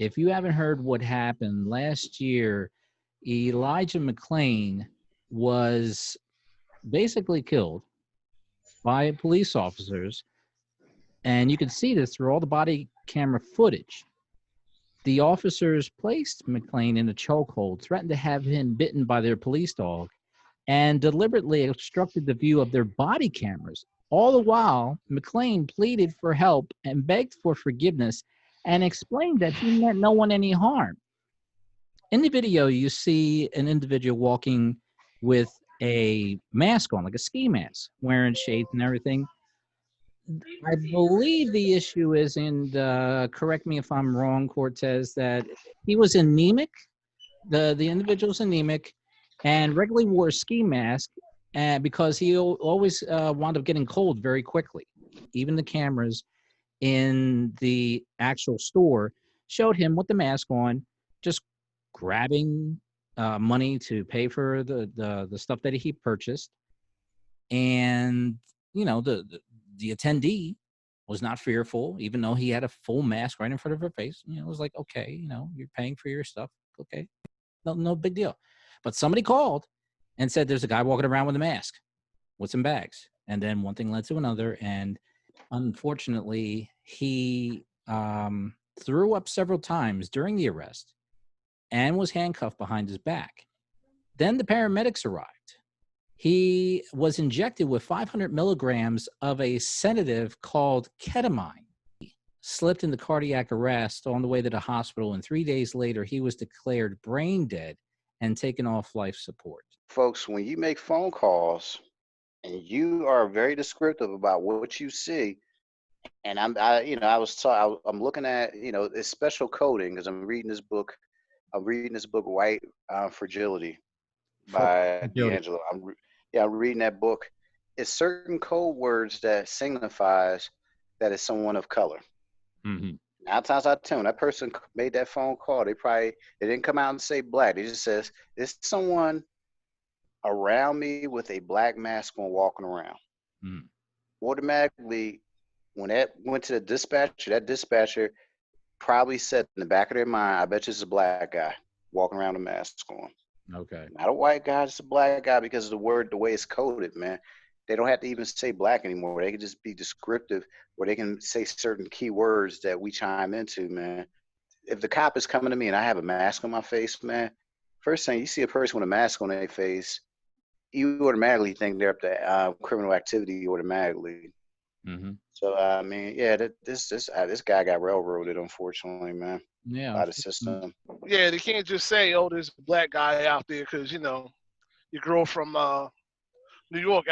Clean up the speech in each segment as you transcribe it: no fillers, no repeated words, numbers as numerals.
if you haven't heard what happened last year, Elijah McClain was basically killed by police officers. And you can see this through all the body camera footage. The officers placed McClain in a chokehold, threatened to have him bitten by their police dog, and deliberately obstructed the view of their body cameras. All the while, McClain pleaded for help and begged for forgiveness and explained that he meant no one any harm. In the video, you see an individual walking with a mask on, like a ski mask, wearing shades and everything. I believe the issue is, and correct me if I'm wrong, Cortez, that he was anemic. The individual's anemic and regularly wore a ski mask because he always wound up getting cold very quickly. Even the cameras in the actual store showed him with the mask on, just grabbing money to pay for the stuff that he purchased. And, you know, the attendee was not fearful, even though he had a full mask right in front of her face. You know, it was like, okay, you know, you're paying for your stuff. Okay. No big deal. But somebody called and said there's a guy walking around with a mask with some bags. And then one thing led to another. And unfortunately, he threw up several times during the arrest and was handcuffed behind his back. Then the paramedics arrived. He was injected with 500 milligrams of a sedative called ketamine. He slipped into cardiac arrest on the way to the hospital, and 3 days later, he was declared brain dead and taken off life support. Folks, when you make phone calls and you are very descriptive about what you see, and I'm looking at, you know, it's special coding because I'm reading this book. I'm reading this book, White Fragility by D'Angelo. I'm reading that book. It's certain code words that signifies that it's someone of color. Mm-hmm. 9 times out of 10, when that person made that phone call, they didn't come out and say black. They just says, "There's someone around me with a black mask on walking around." Mm. Automatically, when that went to the dispatcher, that dispatcher probably said in the back of their mind, "I bet you it's a black guy walking around with a mask on." Okay. Not a white guy, it's a black guy, because of the way it's coded, man. They don't have to even say black anymore. They can just be descriptive, or they can say certain key words that we chime into, man. If the cop is coming to me and I have a mask on my face, man, first thing you see a person with a mask on their face, you automatically think they're up to criminal activity automatically. Mm-hmm. So, I mean, yeah, this guy got railroaded, unfortunately, man. Yeah. By the system. Yeah, they can't just say, "Oh, there's a black guy out there," because, you know, your girl from New York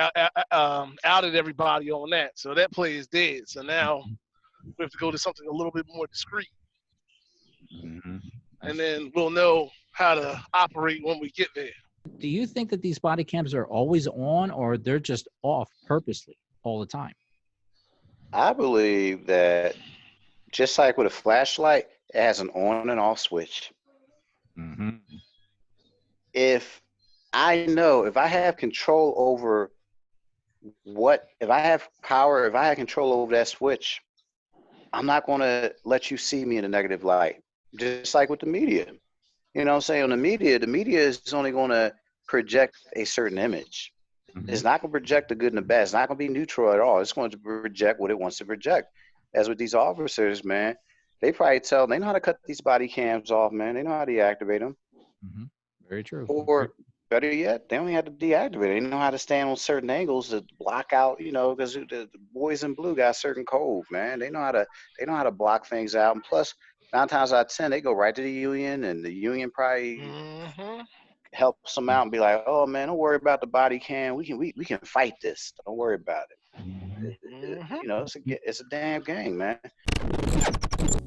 outed everybody on that. So that play is dead. So now we have to go to something a little bit more discreet. Mm-hmm. And then we'll know how to operate when we get there. Do you think that these body cams are always on, or they're just off purposely all the time? I believe that just like with a flashlight, it has an on and off switch. Mm-hmm. If I have control over if I have power, if I have control over that switch, I'm not going to let you see me in a negative light. Just like with the media. You know what I'm saying? On the media is only going to project a certain image. Mm-hmm. It's not going to project the good and the bad. It's not going to be neutral at all. It's going to project what it wants to project. As with these officers, man, they know how to cut these body cams off, man. They know how to deactivate them. Mm-hmm. Very true. Or better yet, they only have to deactivate it. They know how to stand on certain angles to block out, you know, because the boys in blue got certain code, man. They know how to block things out. And plus, 9 times out of 10, they go right to the union, and the union probably helps them out and be like, "Oh man, don't worry about the body cam. We can fight this. Don't worry about it." Mm-hmm. You know, it's a damn game, man.